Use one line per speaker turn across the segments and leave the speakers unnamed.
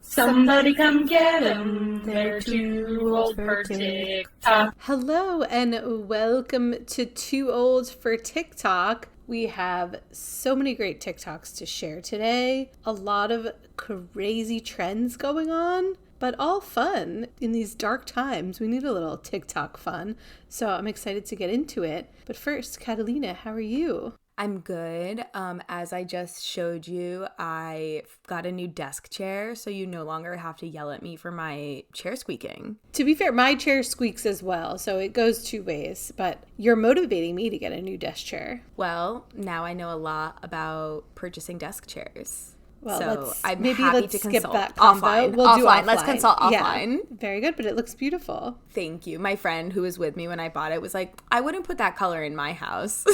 Somebody come get 'em, they're too old for TikTok.
Hello and welcome to Too Old for TikTok. We have so many great TikToks to share today. A lot of crazy trends going on, but all fun. In these dark times, we need a little TikTok fun. So I'm excited to get into it. But first, Catalina, how are you?
I'm good. As I just showed you, I got a new desk chair, so you no longer have to yell at me for my chair squeaking.
To be fair, my chair squeaks as well, so it goes two ways, but you're motivating me to get a new desk chair.
Well, now I know a lot about purchasing desk chairs.
Well,
so
let's skip
consult.
that combo.
Offline.
We'll do offline.
Let's consult offline.
Yeah, very good, but it looks beautiful.
Thank you. My friend who was with me when I bought it was like, I wouldn't put that color in my house.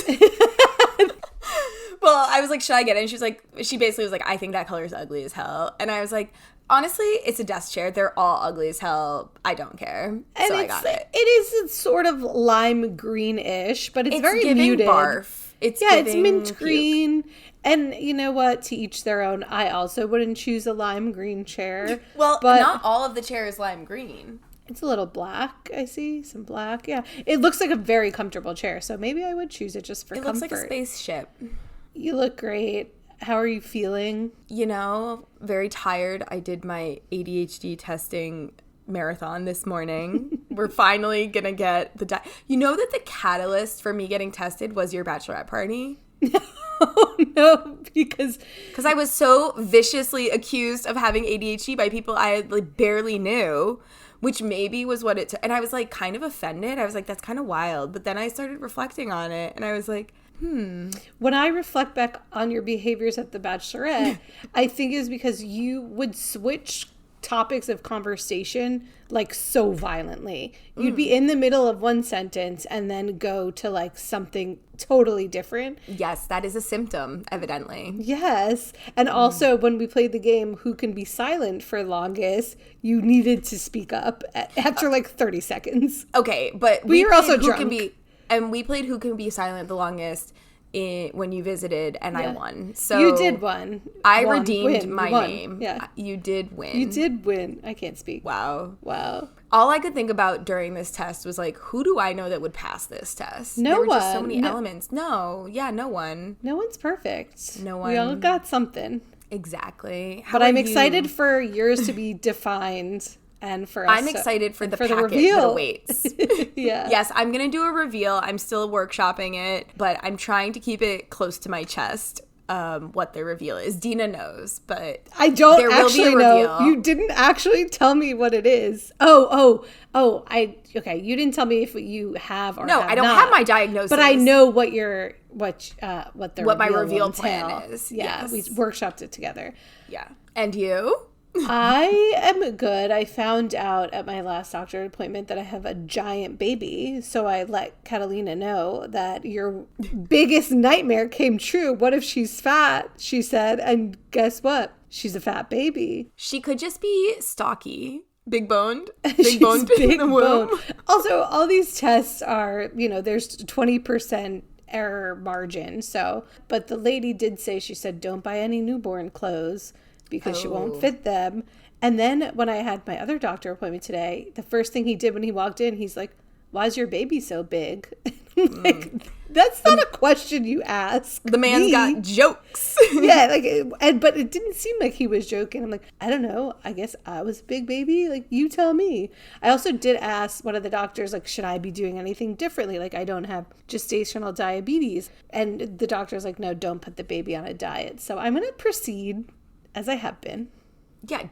Well, I was like, should I get it? And she basically was like, I think that color is ugly as hell. And I was like, honestly, it's a desk chair. They're all ugly as hell. I don't care. And so I got it.
It is sort of lime greenish, but it's very
giving
muted.
Barf. It's
mint
puke.
green. And you know what? To each their own. I also wouldn't choose a lime green chair.
Well,
but
not all of the chair is lime green.
It's a little black. I see some black. Yeah, it looks like a very comfortable chair. So maybe I would choose it just for comfort.
It looks like a spaceship.
You look great. How are you feeling?
You know, very tired. I did my ADHD testing marathon this morning. We're finally going to get you know that the catalyst for me getting tested was your bachelorette party?
Oh, no, because
I was so viciously accused of having ADHD by people I like barely knew, which maybe was what it took. And I was like kind of offended. I was like, that's kind of wild. But then I started reflecting on it and I was like,
When I reflect back on your behaviors at the Bachelorette, I think it's because you would switch topics of conversation like so violently. You'd be in the middle of one sentence and then go to like something totally different.
Yes, that is a symptom, evidently.
Yes. And also when we played the game Who Can Be Silent for Longest, you needed to speak up after like 30 seconds.
Okay, but
we were also drunk.
We played Who Can Be Silent the Longest when you visited, and I won. So
you did win.
I redeemed my name.
Yeah,
you did win.
You did win. I can't speak.
Wow.
All
I could think about during this test was like, who do I know that would pass this test?
No
there were
one.
Just so many elements. No one.
No one's perfect.
No one.
We all got something.
Exactly.
But I'm excited for yours to be defined. And for us,
I'm excited for the
packet
reveal that awaits.
Yeah.
Yes, I'm going to do a reveal. I'm still workshopping it, but I'm trying to keep it close to my chest. What the reveal is. Dina knows, but
I don't actually know. You didn't actually tell me what it is. Okay. You didn't tell me if you have or
no.
Have
I don't
not,
have my diagnosis,
but I know what my
reveal plan is.
Yeah,
yes.
We workshopped it together.
Yeah, and you?
I am good. I found out at my last doctor appointment that I have a giant baby. So I let Catalina know that your biggest nightmare came true. What if she's fat? She said. And guess what? She's a fat baby.
She could just be stocky. Big boned.
Big boned in the womb.
Bone.
Also, all these tests are, there's 20% error margin. So, but the lady did say, she said, don't buy any newborn clothes, because she won't fit them. And then when I had my other doctor appointment today, the first thing he did when he walked in, he's like, why is your baby so big? Like, that's not a question you ask.
The man's got jokes.
Yeah, but it didn't seem like he was joking. I'm like, I don't know. I guess I was a big baby. Like, you tell me. I also did ask one of the doctors, like, should I be doing anything differently? Like, I don't have gestational diabetes. And the doctor's like, no, don't put the baby on a diet. So I'm going to proceed as I have been.
Yeah,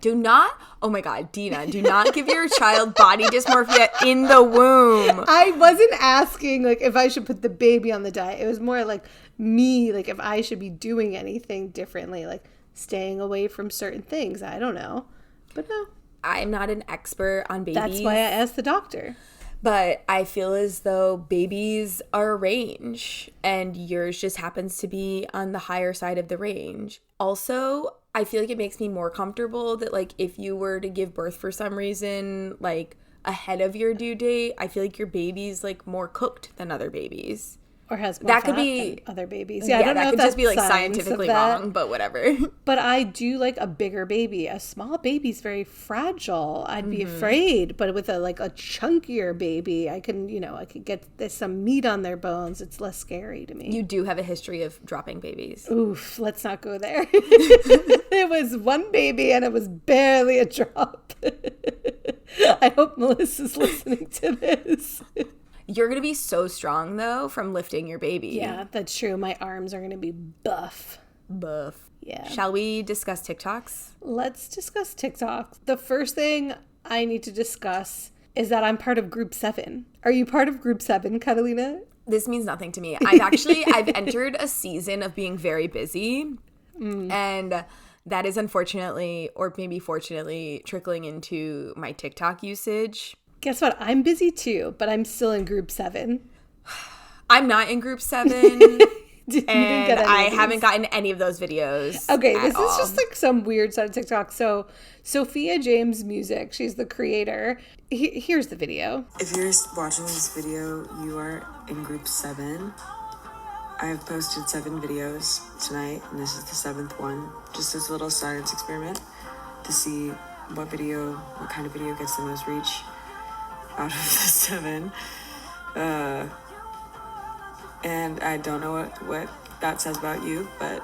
oh my God, Dina, do not give your child body dysmorphia in the womb.
I wasn't asking, like, if I should put the baby on the diet. It was more like me, like, if I should be doing anything differently, like staying away from certain things. I don't know. But no.
I'm not an expert on babies.
That's why I asked the doctor.
But I feel as though babies are a range, and yours just happens to be on the higher side of the range. Also, I feel like it makes me more comfortable that, like, if you were to give birth for some reason, like, ahead of your due date, I feel like your baby's, like, more cooked than other babies.
Or has more
That
fat
could be
than other babies. Yeah, I don't know
that
if
could
that's
just be like
signs
scientifically
of that.
wrong, but whatever.
But I do like a bigger baby. A small baby's very fragile. I'd be
Mm-hmm.
afraid. But with a chunkier baby, I could get some meat on their bones. It's less scary to me.
You do have a history of dropping babies.
Oof, let's not go there. It was one baby and it was barely a drop. I hope Melissa's listening to this.
You're going to be so strong, though, from lifting your baby.
Yeah, that's true. My arms are going to be buff.
Buff.
Yeah.
Shall we discuss TikToks?
Let's discuss TikTok. The first thing I need to discuss is that I'm part of Group 7. Are you part of Group 7, Catalina?
This means nothing to me. I've entered a season of being very busy. And that is unfortunately, or maybe fortunately, trickling into my TikTok usage.
Guess what? I'm busy too, but I'm still in Group 7.
I'm not in Group 7. And I haven't gotten any of those videos.
Okay, this is just like some weird side of TikTok. So, Sophia James Music, she's the creator. Here's the video.
If you're watching this video, you are in Group 7. I have posted 7 videos tonight, and this is the 7th one. Just as a little science experiment to see what kind of video gets the most reach out of the 7. And I don't know what that says about you, but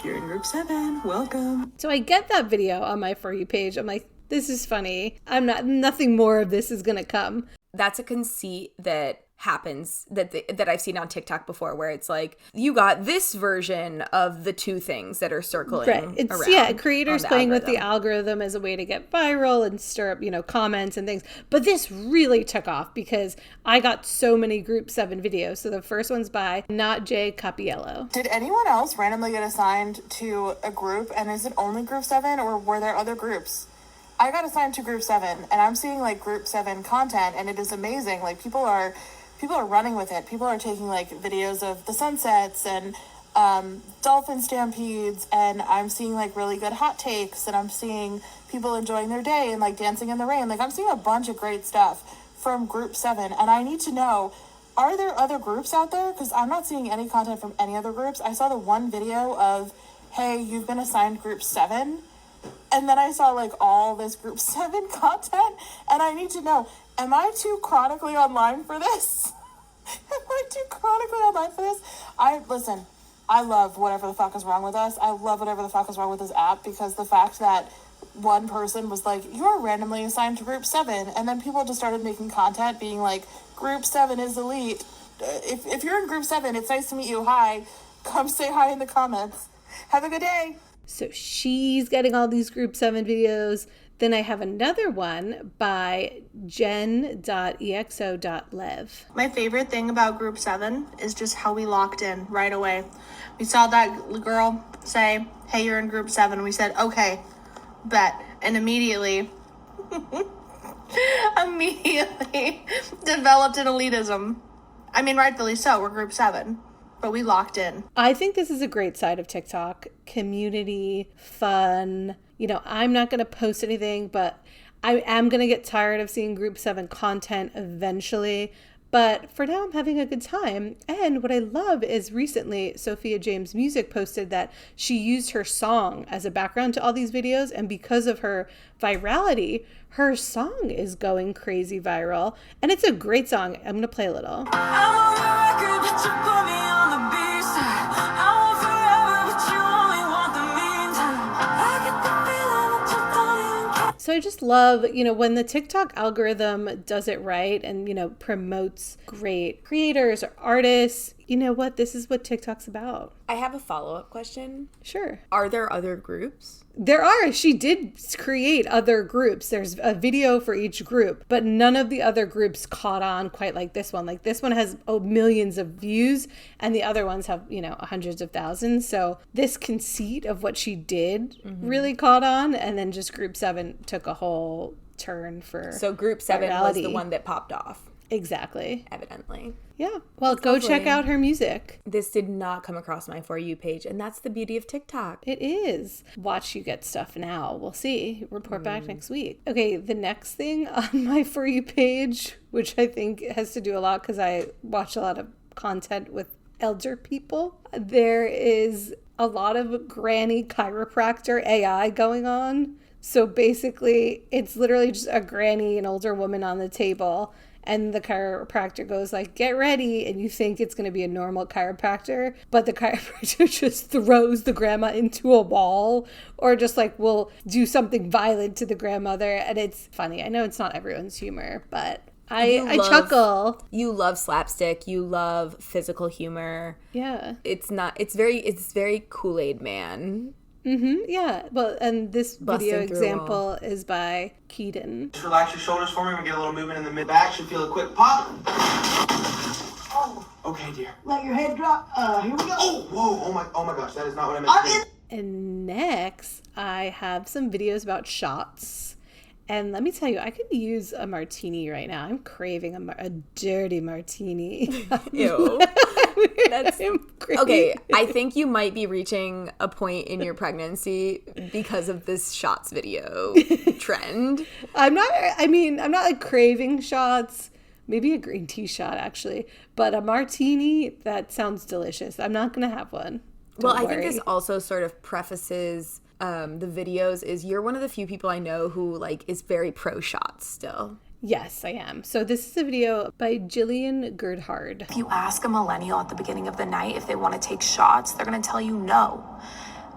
you're in Group 7. Welcome.
So I get that video on my For You page. I'm like, this is funny. Nothing more of this is going to come.
That's a conceit that happens that I've seen on TikTok before, where it's like, you got this version of the 2 things that are circling around.
Creators playing with the algorithm as a way to get viral and stir up, comments and things. But this really took off because I got so many Group 7 videos. So the first one's by Not Jay Capiello.
Did anyone else randomly get assigned to a group, and is it only Group 7, or were there other groups? I got assigned to Group 7, and I'm seeing Group 7 content, and it is amazing. People are running with it. People are taking videos of the sunsets and dolphin stampedes, and I'm seeing really good hot takes, and I'm seeing people enjoying their day and dancing in the rain. I'm seeing a bunch of great stuff from Group 7, and I need to know, are there other groups out there? Because I'm not seeing any content from any other groups. I saw the one video of, hey, you've been assigned Group 7, and then I saw all this Group 7 content, and I need to know, am I too chronically online for this? I love whatever the fuck is wrong with us. I love whatever the fuck is wrong with this app, because the fact that one person was like, you're randomly assigned to Group 7, and then people just started making content being like, Group 7 is elite. If you're in Group 7, it's nice to meet you. Hi. Come say hi in the comments. Have a good day.
So she's getting all these Group 7 videos. Then I have another one by jen.exo.lev.
My favorite thing about Group 7 is just how we locked in right away. We saw that girl say, hey, you're in Group 7. We said, okay, bet. And immediately developed an elitism. I mean, rightfully so. We're Group 7. But we locked in.
I think this is a great side of TikTok. Community, fun. I'm not going to post anything, but I am going to get tired of seeing Group 7 content eventually. But for now, I'm having a good time. And what I love is recently, Sophia James Music posted that she used her song as a background to all these videos. And because of her virality, her song is going crazy viral. And it's a great song. I'm going to play a little. So I just love, when the TikTok algorithm does it right and, promotes great creators or artists, you know what? This is what TikTok's about.
I have a follow-up question.
Sure.
Are there other groups?
There are. She did create other groups. There's a video for each group, but none of the other groups caught on quite like this one. This one has millions of views and the other ones have, hundreds of thousands. So this conceit of what she did really caught on, and then just Group 7 took a whole turn for
So Group 7
virality.
was the one that popped off.
Exactly.
Evidently.
Yeah. Well, go
lovely.
check out her music.
This did not come across my For You page, and that's the beauty of TikTok.
It is. Watch you get stuff now. We'll see. Report back next week. Okay, the next thing on my For You page, which I think has to do a lot because I watch a lot of content with elder people. There is a lot of granny chiropractor AI going on. So basically, it's literally just a granny, an older woman on the table, and the chiropractor goes like, get ready, and you think it's going to be a normal chiropractor, but the chiropractor just throws the grandma into a wall or just like will do something violent to the grandmother, and it's funny. I know it's not everyone's humor, but I chuckle.
You love slapstick. You love physical humor.
Yeah.
It's very Kool-Aid Man.
Yeah. Well, and this video
Busting through a
example is by Keaton.
Just relax your shoulders for me. We're gonna get a little movement in the mid back. Should feel a quick pop. Oh. Okay, dear.
Let your head drop. Here we go.
Oh, whoa. Oh my gosh. That is not what I meant to do.
And next, I have some videos about shots. And let me tell you, I could use a martini right now. I'm craving a dirty martini.
Ew. That's
crazy.
Okay, I think you might be reaching a point in your pregnancy because of this shots video trend.
I'm not like craving shots. Maybe a green tea shot, actually. But a martini, that sounds delicious. I'm not going to have one. Don't
I
worry.
think this also sort of prefaces the videos is you're one of the few people I know who like is very pro shots still.
Yes, I am. So this is a video by Jillian Girdhard.
If you ask a millennial at the beginning of the night if they want to take shots, they're going to tell you no.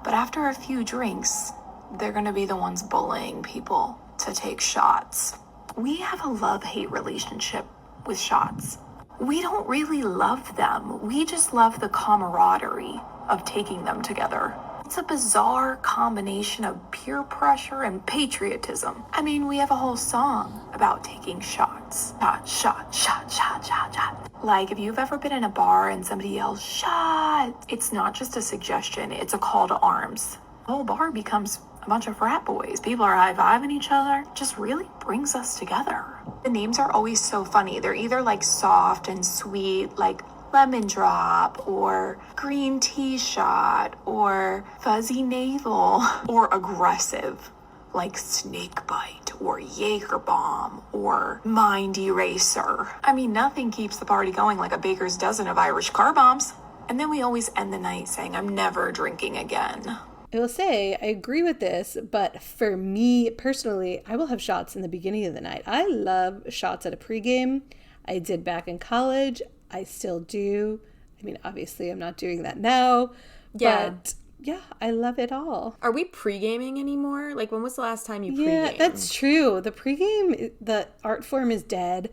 But after a few drinks, they're going to be the ones bullying people to take shots. We have a love-hate relationship with shots. We don't really love them. We just love the camaraderie of taking them together. It's a bizarre combination of peer pressure and patriotism. I mean, we have a whole song about taking shots. Shot, shot, shot, shot, shot, shot. Like, if you've ever been in a bar and somebody yells, shot, it's not just a suggestion, it's a call to arms. The whole bar becomes a bunch of frat boys. People are high-fiving each other. It just really brings us together. The names are always so funny. They're either like soft and sweet, like lemon drop, or green tea shot, or fuzzy navel, or aggressive, like snake bite, or Jaeger bomb, or mind eraser. I mean, nothing keeps the party going like a baker's dozen of Irish car bombs. And then we always end the night saying, I'm never drinking again.
I will say, I agree with this, but for me personally, I will have shots in the beginning of the night. I love shots at a pregame. I did back in college. I still do. I mean, obviously, I'm not doing that now.
Yeah.
But yeah, I love it all.
Are we pre-gaming anymore? Like, when was the last time you pre-gamed?
Yeah, that's true. The pregame, the art form is dead.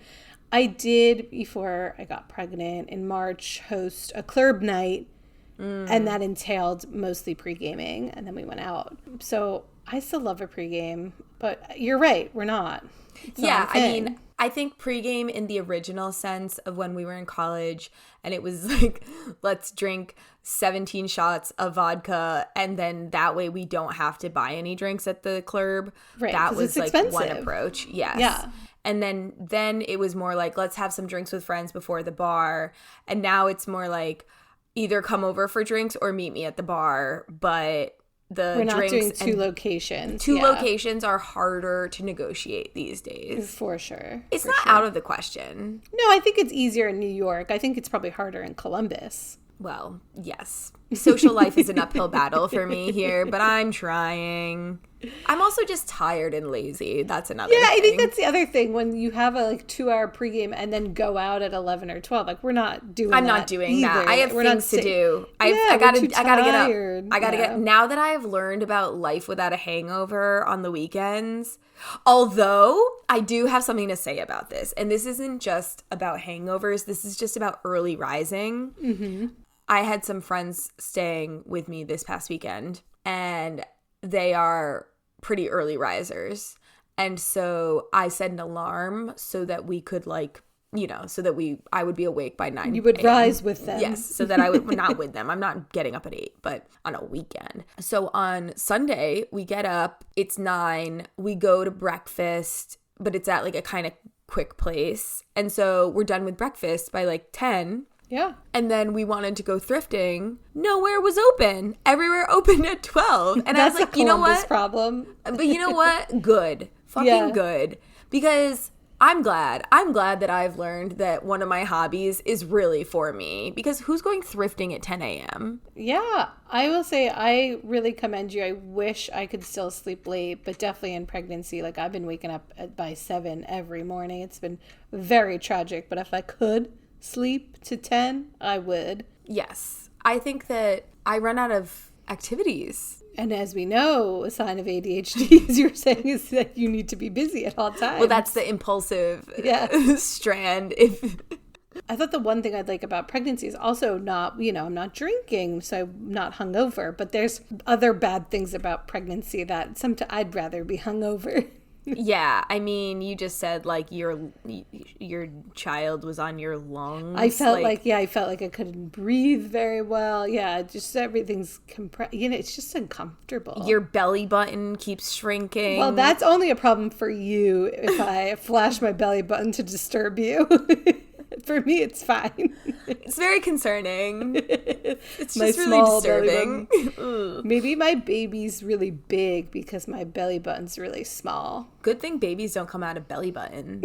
I did, before I got pregnant in March, host a club night. And that entailed mostly pre-gaming, and then we went out. So I still love a pre-game, but you're right, we're not.
Yeah, I mean, I think pre-game in the original sense of when we were in college, and it was like, let's drink 17 shots of vodka, and then that way we don't have to buy any drinks at the club.
Right,
that
'cause
was
it's
like
expensive.
one approach. Yes.
Yeah.
And then it was more like, let's have some drinks with friends before the bar. And now it's more like, either come over for drinks or meet me at the bar, but
we're not
drinks
doing two locations.
Two
Yeah.
locations are harder to negotiate these days.
For sure.
It's
for
not
sure.
out of the question.
No, I think it's easier in New York. I think it's probably harder in Columbus.
Well, yes. Social life is an uphill battle for me here, but I'm trying. I'm also just tired and lazy. That's another thing.
I think that's the other thing. When you have a 2-hour pregame and then go out at 11 or 12, like, we're not doing
I'm
that
not doing
either.
that. I have
We're
things
not
to do. I
we're
gotta
too
get up.
tired.
I gotta get now that I have learned about life without a hangover on the weekends. Although I do have something to say about this, and this isn't just about hangovers. This is just about early rising. Mm-hmm. I had some friends staying with me this past weekend, and they are pretty early risers. And so I set an alarm so that we could, like, you know, so that I would be awake by 9
You would
a.m.
rise with them.
Yes, so that I would not with them. I'm not getting up at 8, but on a weekend. So on Sunday, we get up, it's 9, we go to breakfast, but it's at like a kind of quick place. And so we're done with breakfast by like 10.
Yeah.
And then we wanted to go thrifting. Nowhere was open. Everywhere opened at 12. And I was like,
a
you know
Columbus
what?
problem.
But you know what? Good. Fucking
Yeah.
good. Because I'm glad that I've learned that one of my hobbies is really for me, because who's going thrifting at 10 a.m.?
Yeah, I will say I really commend you. I wish I could still sleep late, but definitely in pregnancy, like I've been waking up by 7 every morning. It's been very tragic, but if I could sleep to 10, I would.
Yes. I think that I run out of activities.
And as we know, a sign of ADHD, as you're saying, is that you need to be busy at all times.
Well, that's the impulsive strand.
I thought the one thing I'd like about pregnancy is also not, I'm not drinking, so I'm not hungover. But there's other bad things about pregnancy that sometimes I'd rather be hungover.
Yeah, I mean, you just said like your child was on your lungs.
I felt like I couldn't breathe very well. Yeah, just everything's compressed. It's just uncomfortable.
Your belly button keeps shrinking.
Well, that's only a problem for you if I flash my belly button to disturb you. For me, it's fine.
It's very concerning. It's
My
just really
small
disturbing.
Maybe my baby's really big because my belly button's really small.
Good thing babies don't come out of belly button.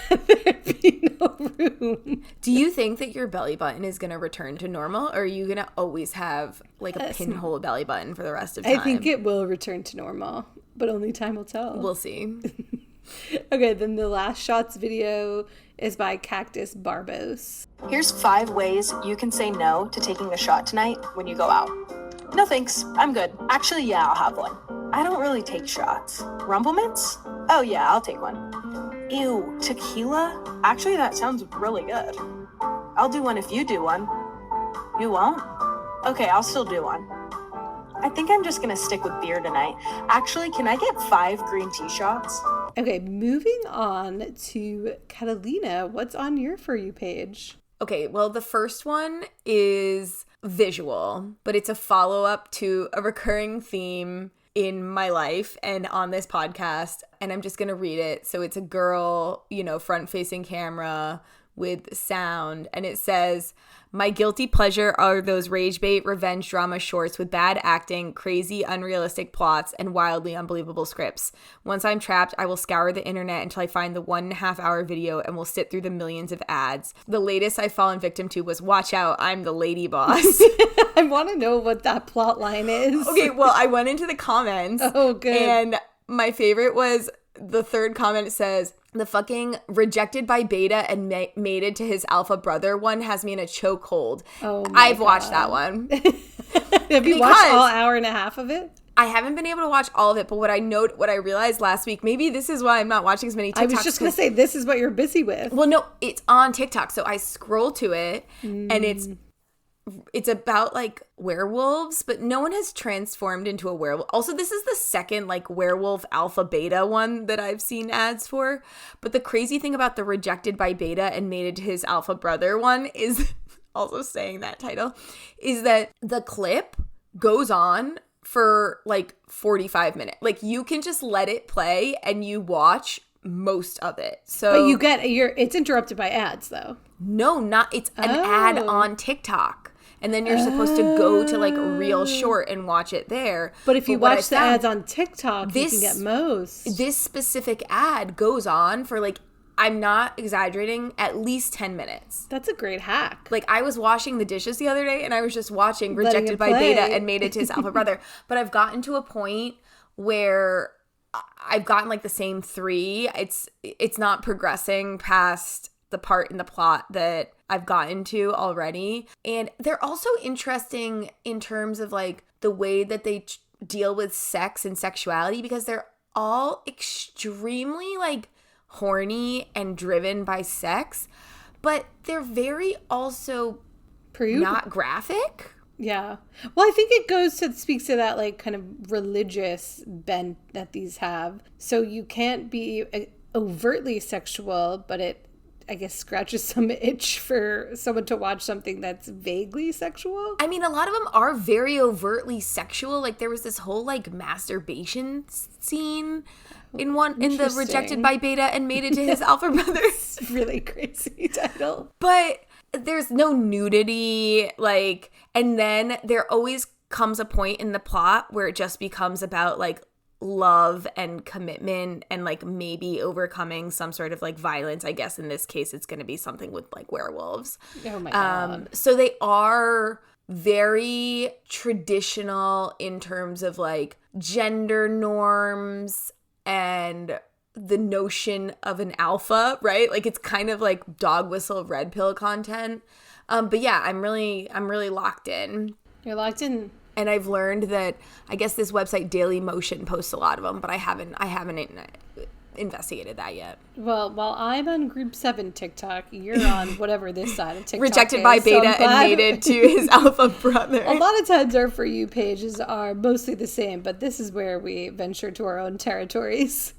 There'd be no room.
Do you think that your belly button is going to return to normal, or are you going to always have like a pinhole belly button for the rest of time?
I think it will return to normal, but only time will tell.
We'll see.
Okay, then the last shots video is by Cactus Barbos.
Here's 5 ways you can say no to taking a shot tonight when you go out. No thanks, I'm good. Actually, yeah, I'll have one. I don't really take shots. Rumble Mints? Oh yeah, I'll take one. Ew, tequila? Actually, that sounds really good. I'll do one if you do one. You won't? Okay, I'll still do one. I think I'm just gonna stick with beer tonight. Actually, can I get 5 green tea shots?
Okay, moving on to Catalina. What's on your For You page?
Okay, well, the first one is visual, but it's a follow-up to a recurring theme in my life and on this podcast, and I'm just going to read it. So it's a girl, front-facing camera with sound, and it says, "My guilty pleasure are those rage bait revenge drama shorts with bad acting, crazy unrealistic plots, and wildly unbelievable scripts. Once I'm trapped, I will scour the internet until I find the 1.5 hour video and will sit through the millions of ads. The latest I've fallen victim to was Watch Out, I'm the Lady Boss."
I want to know what that plot line is.
Okay, well, I went into the comments.
Oh, good.
And my favorite was the third comment says, "The fucking rejected by beta and mated to his alpha brother one has me in a chokehold."
Oh,
I've watched that one.
Have you watched all hour and a half of it?
I haven't been able to watch all of it, but what I realized last week, maybe this is why I'm not watching as many TikToks.
I was just going to say, this is what you're busy with.
Well, no, it's on TikTok. So I scroll to it and it's about like werewolves, but no one has transformed into a werewolf. Also, this is the second like werewolf alpha beta one that I've seen ads for. But the crazy thing about the rejected by beta and mated to his alpha brother one is also saying that title is that the clip goes on for like 45 minutes. Like you can just let it play and you watch most of it. So
but it's interrupted by ads though.
No, it's an ad on TikTok. And then you're supposed to go to like Real Short and watch it there.
But if you watch the ads on TikTok, you can get most.
This specific ad goes on for like, I'm not exaggerating, at least 10 minutes.
That's a great hack.
Like I was washing the dishes the other day and I was just watching Rejected by Beta and Made It to His Alpha Brother. But I've gotten to a point where I've gotten like the same 3. It's not progressing past the part in the plot that I've gotten to already. And they're also interesting in terms of like the way that they deal with sex and sexuality, because they're all extremely like horny and driven by sex, but they're very also
prude,
not graphic.
Yeah. Well, I think it speaks to that like kind of religious bent that these have. So you can't be overtly sexual, but it, I guess, scratches some itch for someone to watch something that's vaguely sexual.
I mean, a lot of them are very overtly sexual. Like there was this whole like masturbation scene in the Rejected by Beta and Made It to His Alpha Brother.
Really crazy title.
But there's no nudity, like, and then there always comes a point in the plot where it just becomes about like love and commitment and like maybe overcoming some sort of like violence. I guess in this case it's going to be something with like werewolves.
Oh my God.
So they are very traditional in terms of like gender norms and the notion of an alpha, right? Like it's kind of like dog whistle red pill content. But yeah, I'm really locked in.
You're locked in.
And I've learned that I guess this website Daily Motion posts a lot of them, but I haven't investigated that yet.
Well, while I'm on Group 7 TikTok, you're on whatever this side of TikTok
Rejected
is.
by
So I'm
Beta
glad-
and mated to his alpha brother.
A lot of times our For You pages are mostly the same, but this is where we venture to our own territories.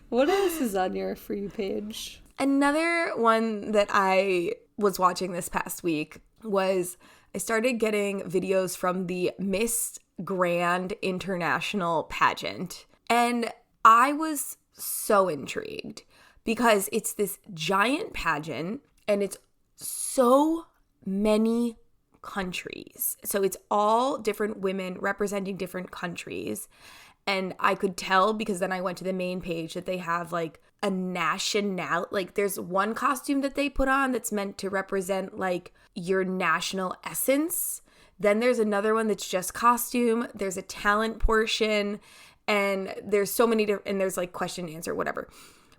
What else is on your For You page?
Another one that I was watching this past week was I started getting videos from the Miss Grand International pageant. And I was so intrigued because it's this giant pageant and it's so many countries. So it's all different women representing different countries. And I could tell because then I went to the main page that they have like a national, like there's one costume that they put on that's meant to represent like your national essence. Then there's another one that's just costume. There's a talent portion and there's so many different, and there's like question and answer, whatever.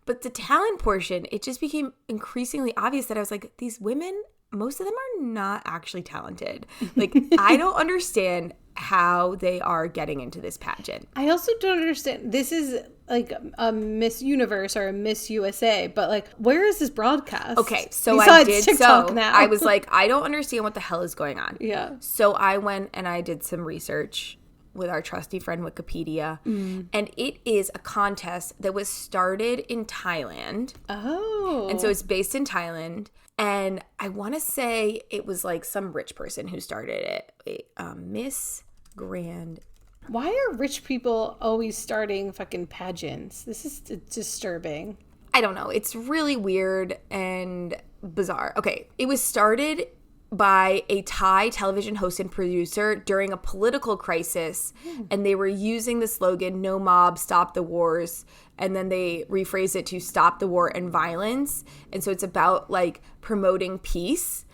But the talent portion, it just became increasingly obvious that I was like, these women, most of them are not actually talented. Like, I don't understand how they are getting into this pageant.
I also don't understand. This is like a Miss Universe or a Miss USA, but like, where is this broadcast?
Okay, so
Besides
I did
TikTok
so.
now.
I was like, I don't understand what the hell is going on.
Yeah.
So I went and I did some research with our trusty friend Wikipedia, and it is a contest that was started in Thailand.
Oh.
And so it's based in Thailand. And I want to say it was like some rich person who started it. Wait, Miss Grand.
Why are rich people always starting fucking pageants? This is disturbing.
I don't know. It's really weird and bizarre. Okay, it was started by a Thai television host and producer during a political crisis, and they were using the slogan "No mob, stop the wars," and then they rephrased it to "Stop the war and violence." And so it's about like promoting peace,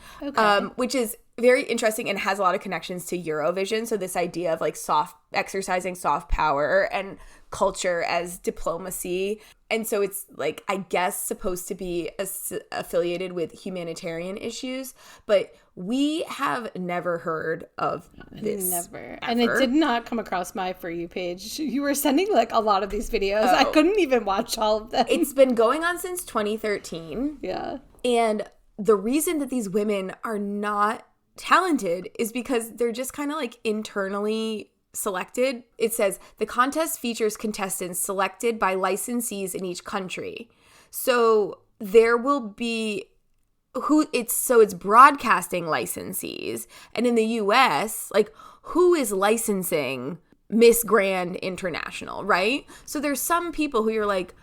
which is very interesting and has a lot of connections to Eurovision. So this idea of like exercising soft power and culture as diplomacy. And so it's like, I guess, supposed to be affiliated with humanitarian issues, but we have never heard of this.
Never.
Ever.
And it did not come across my For You page. You were sending like a lot of these videos. I couldn't even watch all of them.
It's been going on since 2013.
Yeah.
And the reason that these women are not talented is because they're just kind of like internally selected. It says the contest features contestants selected by licensees in each country. So there will be it's broadcasting licensees. And in the US, like, who is licensing Miss Grand International, right? So there's some people who you're like,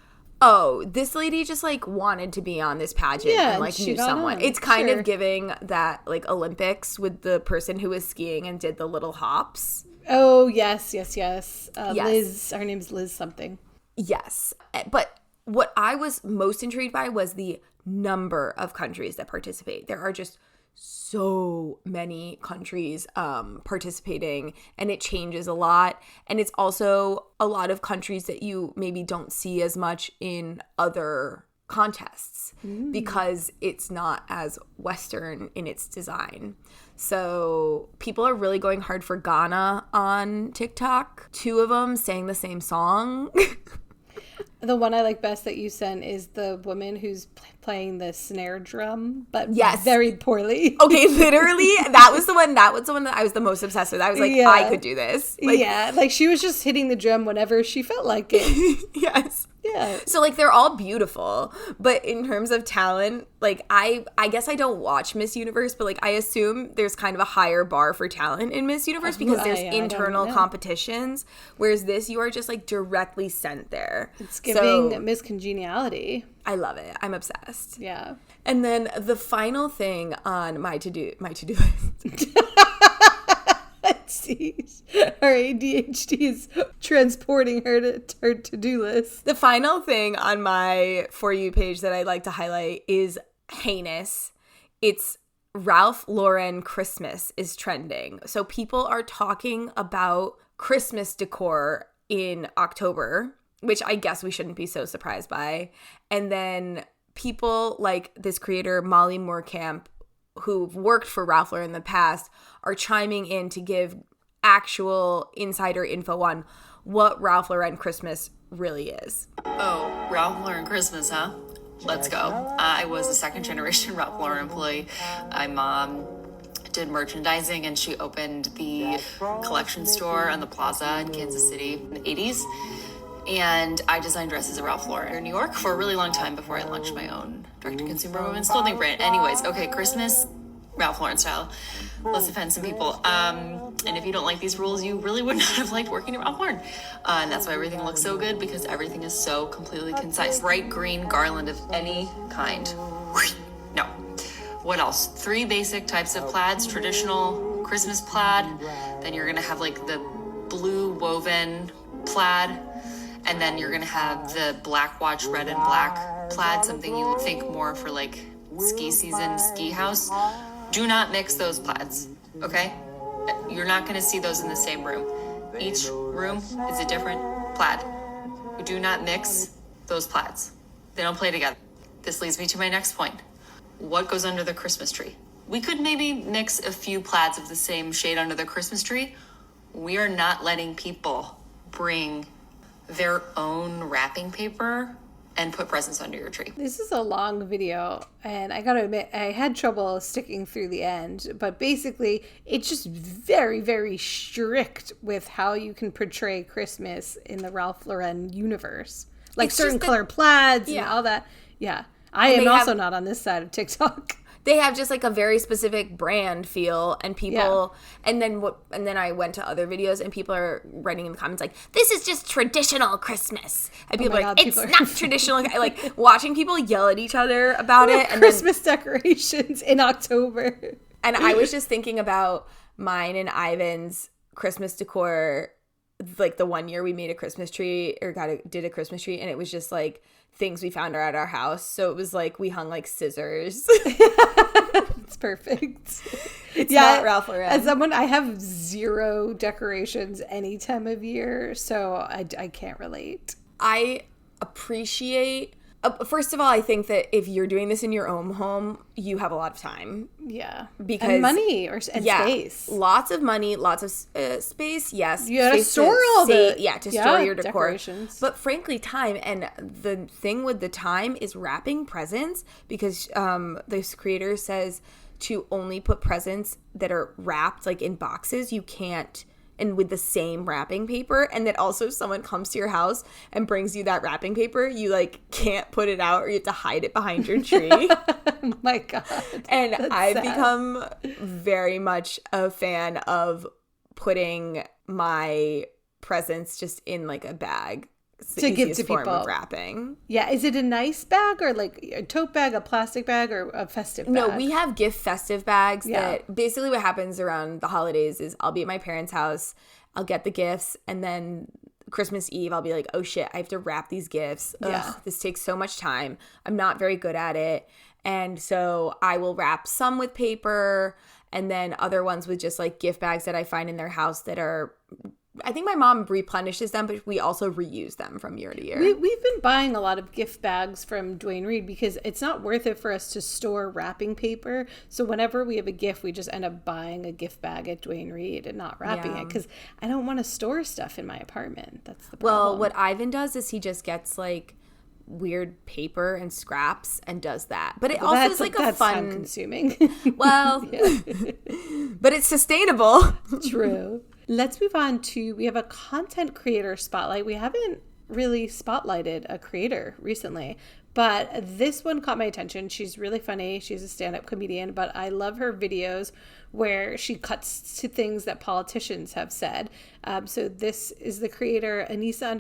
oh, this lady just like wanted to be on this pageant and like knew someone.
on.
It's kind
Sure.
of giving that like Olympics with the person who was skiing and did the little hops.
Oh, yes.
Yes.
Liz, her name's Liz something.
Yes. But what I was most intrigued by was the number of countries that participate. There are just so many countries participating, and it changes a lot. And it's also a lot of countries that you maybe don't see as much in other contests because it's not as Western in its design. So people are really going hard for Ghana on TikTok. 2 of them sang the same song.
The one I like best that you sent is the woman who's playing the snare drum, but
Yes.
very poorly.
Okay, literally, that was the one that I was the most obsessed with. I was like,
Yeah.
I could do this. Like,
Yeah, like she was just hitting the drum whenever she felt like it.
yes.
Yeah.
So like they're all beautiful, but in terms of talent, like I guess I don't watch Miss Universe, but like I assume there's kind of a higher bar for talent in Miss Universe because there's
I don't
internal
know.
competitions, whereas this you are just like directly sent there.
It's giving
So,
Miss Congeniality.
I love it. I'm obsessed.
Yeah.
And then the final thing on my to-do list.
Her ADHD is transporting her to her to-do list.
The final thing on my For You page that I'd like to highlight is heinous. It's Ralph Lauren Christmas is trending. So people are talking about Christmas decor in October, which I guess we shouldn't be so surprised by. And then people like this creator, Molly Moorcamp, who've worked for Ralph Lauren in the past, are chiming in to give actual insider info on what Ralph Lauren Christmas really is.
Oh, Ralph Lauren Christmas, huh? Let's go. I was a second generation Ralph Lauren employee. My mom did merchandising and she opened the collection store on the plaza in Kansas City in the 80s. And I designed dresses at Ralph Lauren in New York for a really long time before I launched my own direct-to-consumer women's clothing brand. Anyways, okay, Christmas, Ralph Lauren style. Let's offend some people. And if you don't like these rules, you really would not have liked working at Ralph Lauren. And that's why everything looks so good, because everything is so completely concise. Bright green garland of any kind. No. What else? 3 basic types of plaids. Traditional Christmas plaid. Then you're gonna have like the blue woven plaid. And then you're gonna have the black watch red and black plaid, something you would think more for like ski season, ski house. Do not mix those plaids, okay? You're not gonna see those in the same room. Each room is a different plaid. Do not mix those plaids. They don't play together. This leads me to my next point. What goes under the Christmas tree? We could maybe mix a few plaids of the same shade under the Christmas tree. We are not letting people bring their own wrapping paper and put presents under your tree.
This is a long video, and I gotta admit, I had trouble sticking through the end, but basically, it's just very, very strict with how you can portray Christmas in the Ralph Lauren universe. Like
It's
certain
just
color plaids and
Yeah.
all that. Yeah. I am also not on this side of TikTok.
They have just like a very specific brand feel, and people, and then I went to other videos and people are writing in the comments like, this is just traditional Christmas. And people are like, it's not traditional. Like watching people yell at each other about it.
And Christmas decorations in October.
And I was just thinking about mine and Ivan's Christmas decor, like the one year we made a Christmas tree or did a Christmas tree, and it was just like things we found at our house. So it was like we hung like scissors.
It's perfect.
It's not Ralph Lauren.
As someone, I have 0 decorations any time of year, so I can't relate.
I appreciate first of all, I think that if you're doing this in your own home, you have a lot of time.
Yeah.
Because
and money and space.
Lots of money, lots of space, yes.
You gotta store all the...
to store your decor.
Decorations.
But frankly, time. And the thing with the time is wrapping presents, because this creator says to only put presents that are wrapped like in boxes. You can't... and with the same wrapping paper, and that also if someone comes to your house and brings you that wrapping paper, you like can't put it out, or you have to hide it behind your tree.
Oh my God.
And I've
sad.
become very much a fan of putting my presents just in like a bag. It's the
to give
easiest
to
form
people.
of wrapping.
Yeah, is it a nice bag or like a tote bag, a plastic bag, or a festive bag?
No, we have gift festive bags
Yeah.
that basically what happens around the holidays is I'll be at my parents' house, I'll get the gifts, and then Christmas Eve I'll be like, oh shit, I have to wrap these gifts. Ugh, this takes so much time. I'm not very good at it. And so I will wrap some with paper and then other ones with just like gift bags that I find in their house that are... I think my mom replenishes them, but we also reuse them from year to year.
We've been buying a lot of gift bags from Dwayne Reed because it's not worth it for us to store wrapping paper. So whenever we have a gift, we just end up buying a gift bag at Dwayne Reed and not wrapping it because I don't want to store stuff in my apartment. That's the problem.
Well, what Ivan does is he just gets like weird paper and scraps and does that. But it also is like a fun...
time consuming.
Well, but it's sustainable.
True. Let's move on to, we have a content creator spotlight. We haven't really spotlighted a creator recently, but this one caught my attention. She's really funny. She's a stand-up comedian, but I love her videos where she cuts to things that politicians have said. So this is the creator, Anissa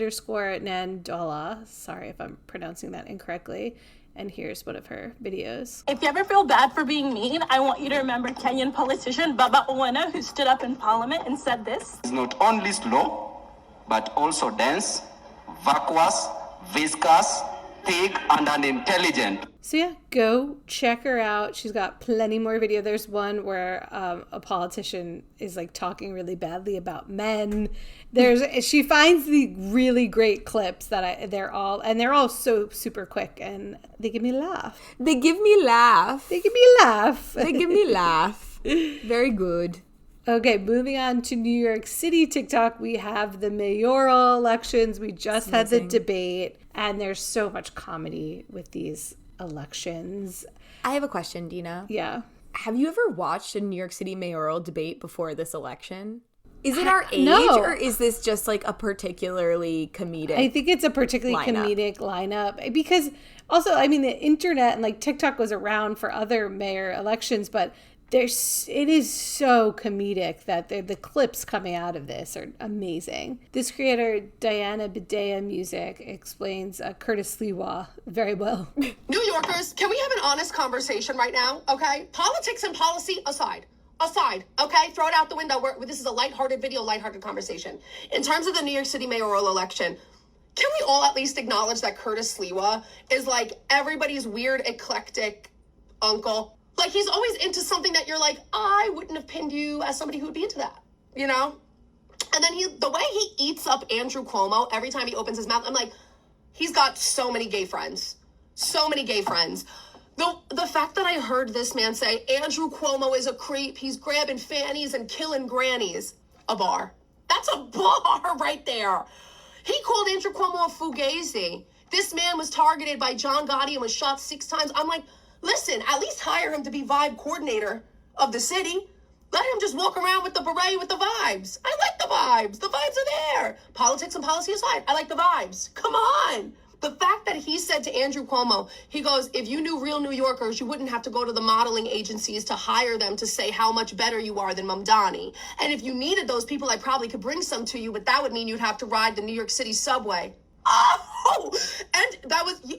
_Nandola. Sorry if I'm pronouncing that incorrectly. And here's one of her videos.
If you ever feel bad for being mean, I want you to remember Kenyan politician Baba Owena, who stood up in parliament and said this.
It's not only slow, but also dense, vacuous, viscous, thick, and unintelligent.
So yeah, go check her out. She's got plenty more video. There's one where a politician is like talking really badly about men. She finds the really great clips that they're all so super quick, and they give me a laugh.
They give me laugh.
They give me a laugh.
They give me laugh. Very good.
Okay, moving on to New York City TikTok, we have the mayoral elections. We just had the debate, and there's so much comedy with these elections.
I have a question, Dina.
Yeah.
Have you ever watched a New York City mayoral debate before this election? Is it our age,
No.
or is this just like a particularly comedic
I think it's a particularly comedic lineup because also, I mean, the internet and like TikTok was around for other mayor elections, but it is so comedic that the clips coming out of this are amazing. This creator, Diana Bedea Music, explains Curtis Lewa very well.
New Yorkers, can we have an honest conversation right now, okay? Politics and policy aside, okay? Throw it out the window. This is a lighthearted video, lighthearted conversation. In terms of the New York City mayoral election, can we all at least acknowledge that Curtis Lewa is like everybody's weird, eclectic uncle? Like, he's always into something that you're like, I wouldn't have pinned you as somebody who would be into that, you know? And then the way he eats up Andrew Cuomo every time he opens his mouth, I'm like, he's got so many gay friends. So many gay friends. The fact that I heard this man say, Andrew Cuomo is a creep, he's grabbing fannies and killing grannies. A bar. That's a bar right there. He called Andrew Cuomo a fugazi. This man was targeted by John Gotti and was shot 6 times. I'm like, listen, at least hire him to be vibe coordinator of the city. Let him just walk around with the beret with the vibes. I like the vibes. The vibes are there. Politics and policy aside, I like the vibes. Come on. The fact that he said to Andrew Cuomo, he goes, if you knew real New Yorkers, you wouldn't have to go to the modeling agencies to hire them to say how much better you are than Mamdani. And if you needed those people, I probably could bring some to you, but that would mean you'd have to ride the New York City subway. Oh, and that was you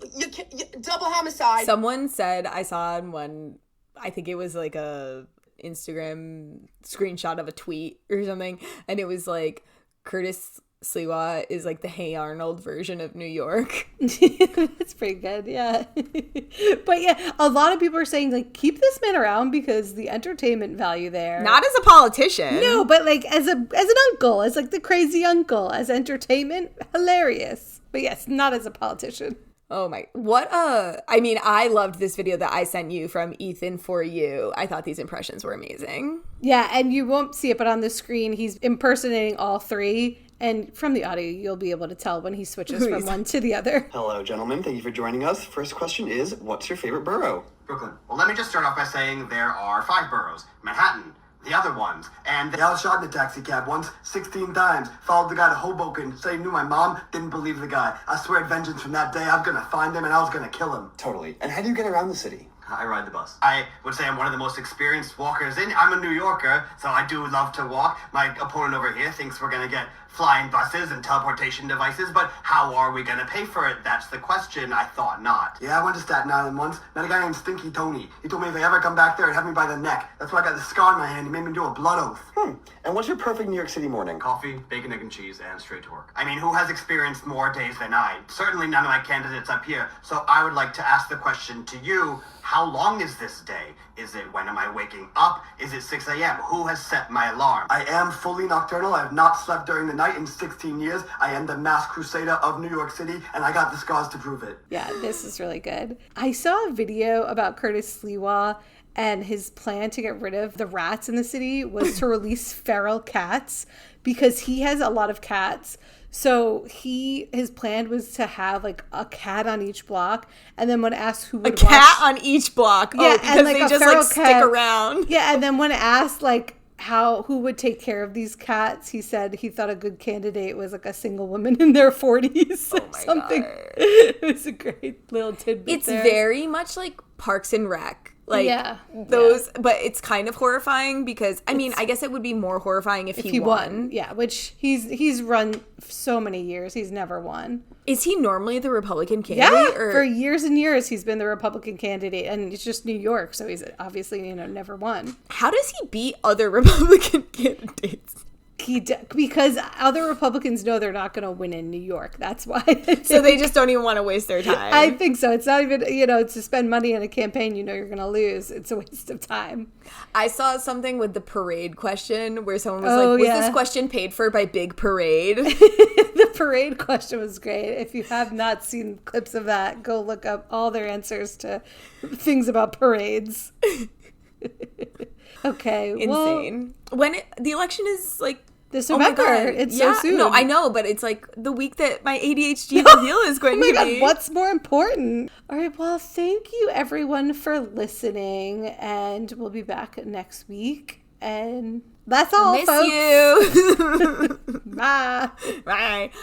double homicide.
Someone said, I saw in one, I think it was like a Instagram screenshot of a tweet or something, and it was like Curtis Sliwa is like the Hey Arnold version of New York.
That's pretty good, yeah. But yeah, a lot of people are saying like keep this man around because the entertainment value there.
Not as a politician.
No, but like as an uncle, as like the crazy uncle, as entertainment, hilarious. But yes, not as a politician.
Oh my, I mean, I loved this video that I sent you from Ethan For You. I thought these impressions were amazing.
Yeah, and you won't see it, but on the screen, he's impersonating all 3. And from the audio, you'll be able to tell when he switches from one to the other.
Hello, gentlemen. Thank you for joining us. First question is, what's your favorite borough?
Brooklyn. Well, let me just start off by saying there are 5 boroughs. Manhattan, the other ones, and...
I was shot in a taxi cab once, 16 times. Followed the guy to Hoboken, said he knew my mom, didn't believe the guy. I swear vengeance from that day, I was gonna find him and I was gonna kill him.
Totally. And how do you get around the city?
I ride the bus. I would say I'm one of the most experienced walkers I'm a New Yorker, so I do love to walk. My opponent over here thinks we're gonna get flying buses and teleportation devices, but how are we gonna pay for it? That's the question. I thought not.
Yeah, I went to Staten Island once, met a guy named Stinky Tony. He told me if I ever come back there, he'd have me by the neck. That's why I got the scar in my hand. He made me do a blood oath.
And what's your perfect New York City morning?
Coffee, bacon, egg, and cheese, and straight to work. I mean, who has experienced more days than I? Certainly none of my candidates up here. So I would like to ask the question to you, how long is this day? Is it when am I waking up? Is it 6 a.m.? Who has set my alarm?
I am fully nocturnal. I have not slept during the night in 16 years. I am the mass crusader of New York City, and I got the scars to prove it.
Yeah, this is really good. I saw a video about Curtis Sliwa, and his plan to get rid of the rats in the city was to release feral cats because he has a lot of cats. So his plan was to have like a cat on each block, and then when asked who would
watch... A cat on each block?
Yeah,
because
and like
they just like stick around.
Yeah, and then when asked like who would take care of these cats, he said he thought a good candidate was like a single woman in their 40s or something. God. It was a great little tidbit.
It's very much like Parks and Rec. Like,
yeah,
those, but it's kind of horrifying because, I mean, I guess it would be more horrifying if he won.
Yeah, which he's run so many years. He's never won.
Is he normally the Republican candidate?
Yeah, for years and years he's been the Republican candidate, and it's just New York, so he's obviously, never won.
How does he beat other Republican candidates?
Because other Republicans know they're not going to win in New York. That's why.
So they just don't even want to waste their time.
I think so. It's not even, to spend money on a campaign you're going to lose. It's a waste of time.
I saw something with the parade question where someone was was this question paid for by Big Parade?
The parade question was great. If you have not seen clips of that, go look up all their answers to things about parades. Okay.
Insane. When the election is
this November. It's so soon.
No, I know, but it's the week that my ADHD reveal is going to be.
What's more important? All right, well, thank you everyone for listening, and we'll be back next week. And that's all,
Miss
folks.
you.
Bye.
Bye.